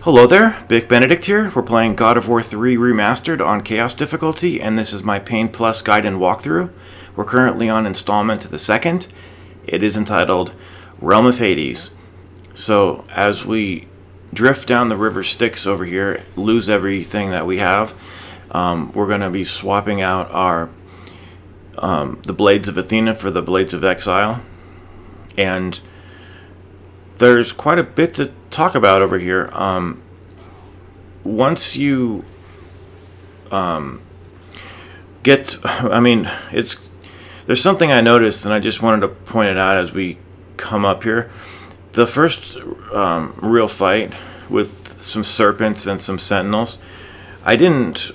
Hello there, Big Benedict here. We're playing God of War 3 Remastered on Chaos difficulty, and this is my Pain Plus guide and walkthrough. We're currently on Installment the second. It is entitled Realm of Hades. So, as we drift down the river Styx over here, lose everything that we have, we're going to be swapping out our the Blades of Athena for the Blades of Exile. And there's quite a bit to talk about over here. Once you there's something I noticed, and I just wanted to point it out as we come up here. The first real fight with some serpents and some sentinels, I didn't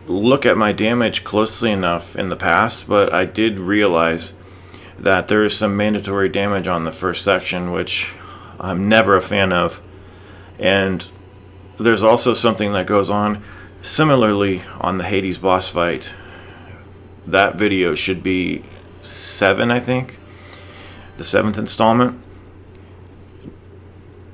look at my damage closely enough in the past, but I did realize that there is some mandatory damage on the first section, which I'm never a fan of. And there's also something that goes on similarly on the Hades boss fight. That video should be 7, I think, the 7th installment.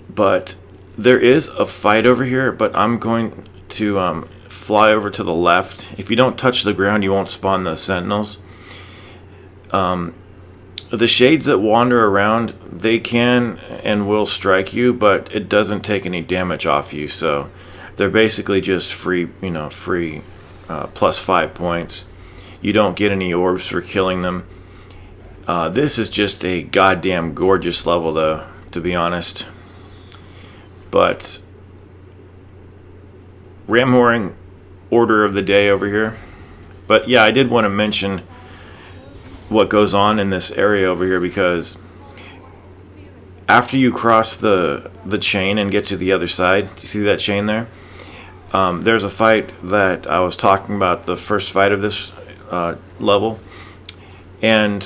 But there is a fight over here, but I'm going to fly over to the left. If you don't touch the ground, you won't spawn the sentinels. The shades that wander around, they can and will strike you, but it doesn't take any damage off you. So they're basically just free, plus 5 points. You don't get any orbs for killing them. This is just a goddamn gorgeous level, though, to be honest. But ram-whoring order of the day over here. But yeah, I did want to mention what goes on in this area over here, because after you cross the chain and get to the other side, you see that chain there? There's a fight that I was talking about, the first fight of this level, and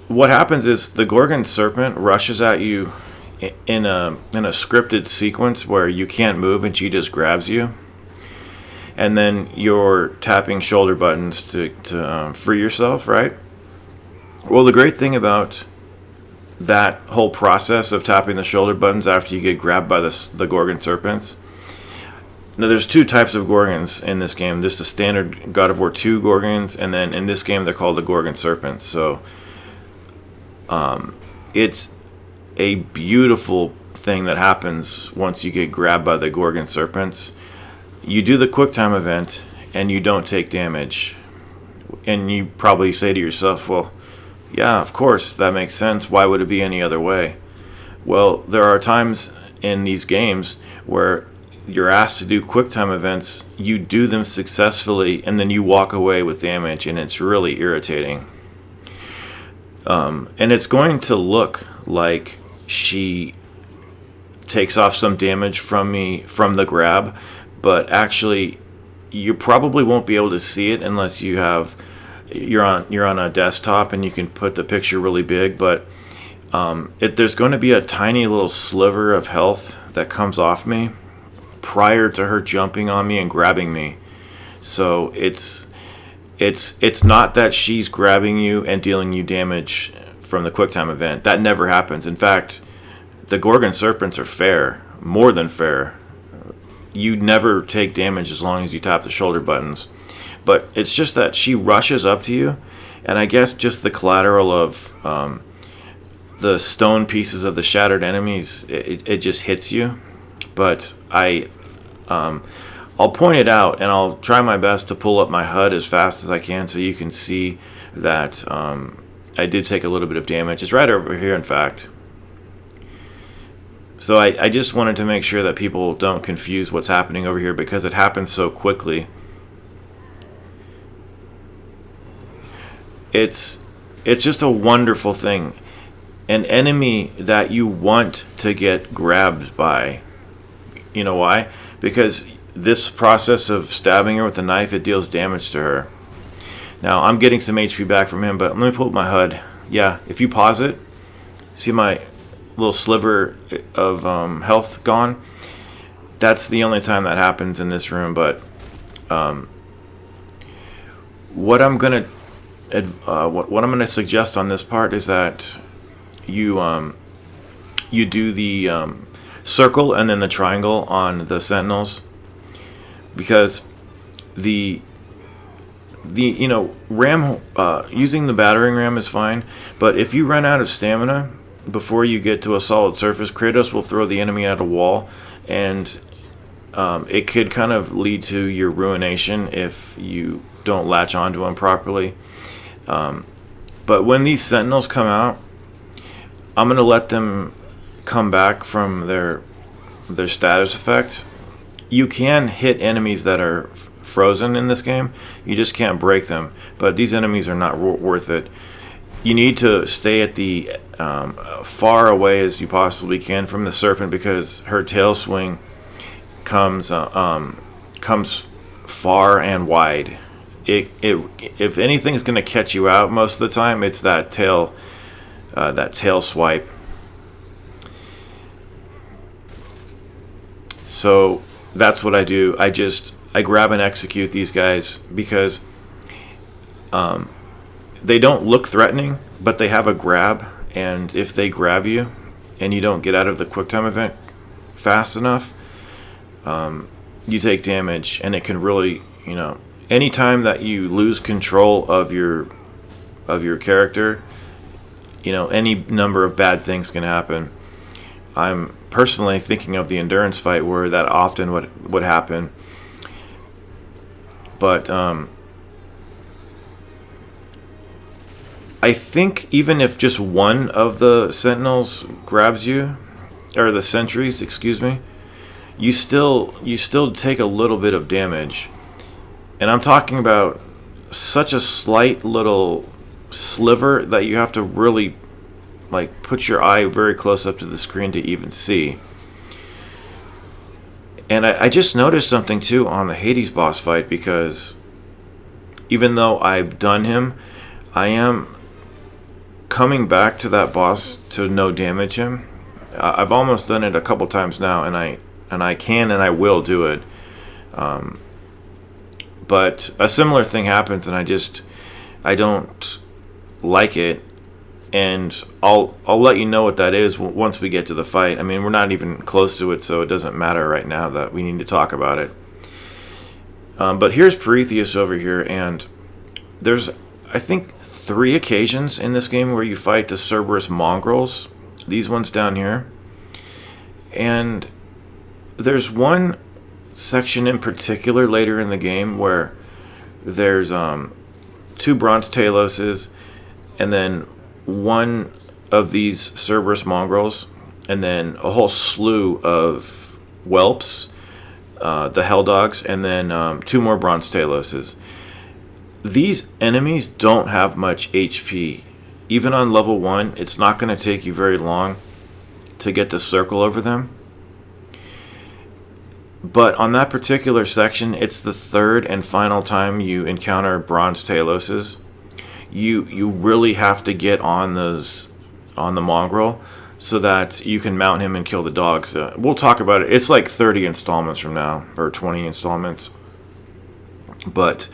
what happens is the Gorgon serpent rushes at you in a scripted sequence where you can't move and she just grabs you, and then you're tapping shoulder buttons to free yourself, right? Well, the great thing about that whole process of tapping the shoulder buttons after you get grabbed by the Gorgon serpents. Now, there's two types of Gorgons in this game. This is standard God of War 2 Gorgons, and then in this game they're called the Gorgon serpents. So it's a beautiful thing that happens once you get grabbed by the Gorgon serpents. You do the QuickTime event and you don't take damage. And you probably say to yourself, well, yeah, of course, that makes sense. Why would it be any other way? Well, there are times in these games where you're asked to do QuickTime events, you do them successfully, and then you walk away with damage, and it's really irritating. And it's going to look like she takes off some damage from me from the grab, but actually you probably won't be able to see it unless you're on a desktop and you can put the picture really big. But there's going to be a tiny little sliver of health that comes off me prior to her jumping on me and grabbing me. So it's not that she's grabbing you and dealing you damage from the QuickTime event. That never happens. In fact, the Gorgon serpents are fair, more than fair. You never take damage as long as you tap the shoulder buttons. But it's just that she rushes up to you, and I guess just the collateral of the stone pieces of the shattered enemies, it just hits you. But I'll point it out, and I'll try my best to pull up my HUD as fast as I can so you can see that I did take a little bit of damage. It's right over here, in fact. So I just wanted to make sure that people don't confuse what's happening over here, because it happens so quickly. It's just a wonderful thing. An enemy that you want to get grabbed by. You know why? Because this process of stabbing her with a knife, it deals damage to her. Now, I'm getting some HP back from him, but let me pull up my HUD. Yeah, if you pause it, see my little sliver of health gone? That's the only time that happens in this room. But what I'm gonna suggest on this part is that you do the circle and then the triangle on the sentinels, because the ram, using the battering ram is fine, but if you run out of stamina before you get to a solid surface, Kratos will throw the enemy at a wall, and it could kind of lead to your ruination if you don't latch onto him properly. But when these sentinels come out, I'm going to let them come back from their status effect. You can hit enemies that are frozen in this game. You just can't break them. But these enemies are not worth it. You need to stay at the far away as you possibly can from the serpent, because her tail swing comes far and wide. If anything's going to catch you out most of the time, it's that tail swipe. So that's what I do. I grab and execute these guys because they don't look threatening, but they have a grab, and if they grab you and you don't get out of the QuickTime event fast enough, you take damage, and it can really, anytime that you lose control of your character, any number of bad things can happen. I'm personally thinking of the endurance fight where that often would happen. But I think even if just one of the sentinels grabs you, or the sentries, excuse me, you still take a little bit of damage. And I'm talking about such a slight little sliver that you have to really put your eye very close up to the screen to even see. And I just noticed something too on the Hades boss fight, because even though I've done him, I am coming back to that boss to no damage him. I've almost done it a couple times now, and I can and I will do it. But a similar thing happens, and I don't like it, and I'll let you know what that is once we get to the fight. I mean, we're not even close to it, so it doesn't matter right now that we need to talk about it. But here's Prometheus over here, and there's, I think, 3 occasions in this game where you fight the Cerberus mongrels. These ones down here. And there's one section in particular later in the game where there's 2 bronze taloses, and then one of these Cerberus mongrels, and then a whole slew of whelps, the hell dogs, and then 2 more bronze taloses. These enemies don't have much HP. Even on level 1, it's not going to take you very long to get the circle over them. But on that particular section, it's the 3rd and final time you encounter bronze taloses. You really have to get on the mongrel so that you can mount him and kill the dogs. We'll talk about it. It's like 30 installments from now, or 20 installments. But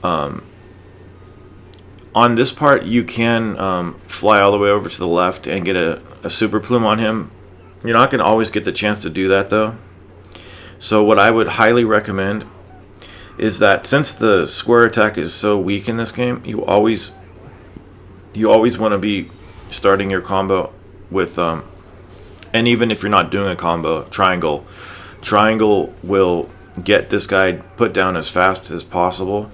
on this part, you can fly all the way over to the left and get a super plume on him. You're not going to always get the chance to do that, though. So what I would highly recommend is that, since the square attack is so weak in this game, you always want to be starting your combo with, and even if you're not doing a combo, triangle. Triangle will get this guy put down as fast as possible.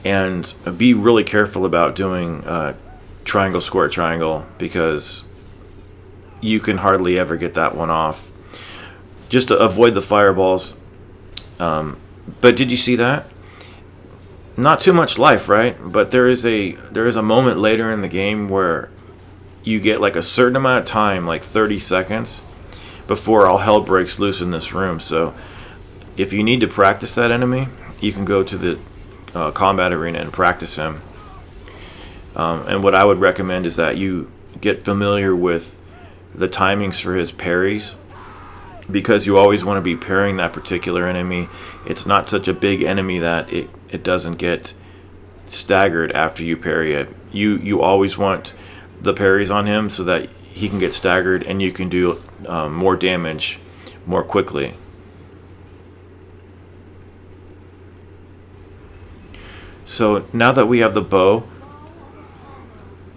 And be really careful about doing triangle, square, triangle, because you can hardly ever get that one off. Just to avoid the fireballs. But did you see that? Not too much life, right? But there is a moment later in the game where you get like a certain amount of time, like 30 seconds, before all hell breaks loose in this room. So if you need to practice that enemy, you can go to the combat arena and practice him. And what I would recommend is that you get familiar with the timings for his parries, because you always want to be parrying that particular enemy. It's not such a big enemy that it doesn't get staggered after you parry it. You always want the parries on him so that he can get staggered and you can do more damage more quickly. So now that we have the bow,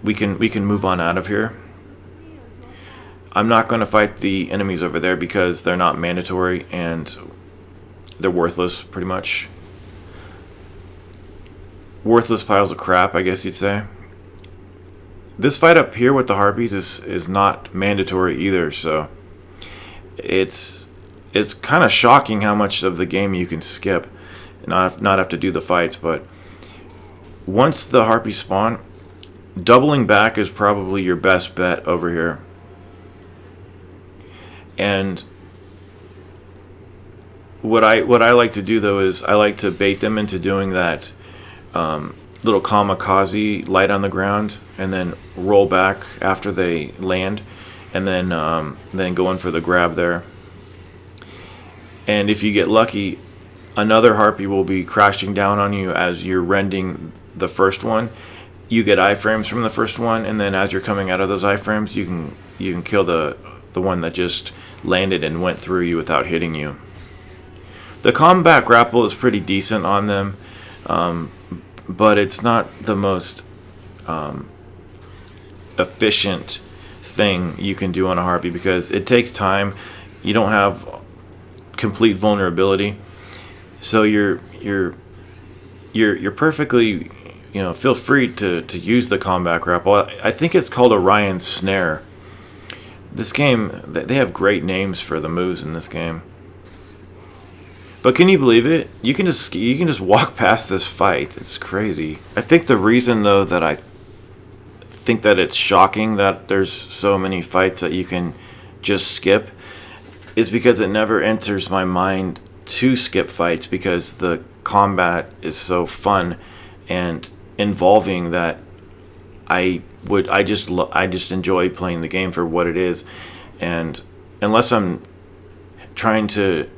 we can move on out of here. I'm not going to fight the enemies over there because they're not mandatory and they're worthless, pretty much. Worthless piles of crap, I guess you'd say. This fight up here with the harpies is not mandatory either, so it's kind of shocking how much of the game you can skip and not have to do the fights. But once the harpies spawn, doubling back is probably your best bet over here. And what I like to do though is I like to bait them into doing that little kamikaze light on the ground and then roll back after they land, and then go in for the grab there. And if you get lucky, another harpy will be crashing down on you as you're rending the first one. You get iframes from the first one, and then as you're coming out of those iframes, you can kill the one that just landed and went through you without hitting you. The combat grapple is pretty decent on them, but it's not the most efficient thing you can do on a harpy because it takes time. You don't have complete vulnerability, so you're perfectly, feel free to use the combat grapple. I think it's called Orion's Snare. This game, they have great names for the moves in this game. But can you believe it? You can just walk past this fight. It's crazy. I think the reason though that I think that it's shocking that there's so many fights that you can just skip is because it never enters my mind to skip fights because the combat is so fun and involving that I just enjoy playing the game for what it is. And unless I'm trying to,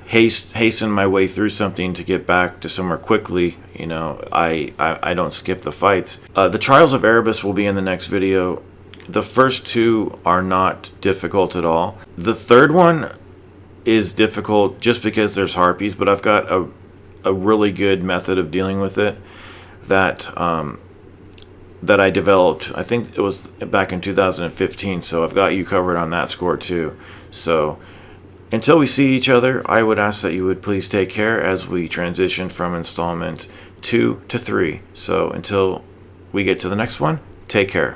hasten my way through something to get back to somewhere quickly, I don't skip the fights. The Trials of Erebus will be in the next video. The first two are not difficult at all. The third one is difficult just because there's harpies, but I've got a really good method of dealing with it that I developed. I think it was back in 2015, so I've got you covered on that score too. So until we see each other, I would ask that you would please take care as we transition from installment 2 to 3. So until we get to the next one, take care.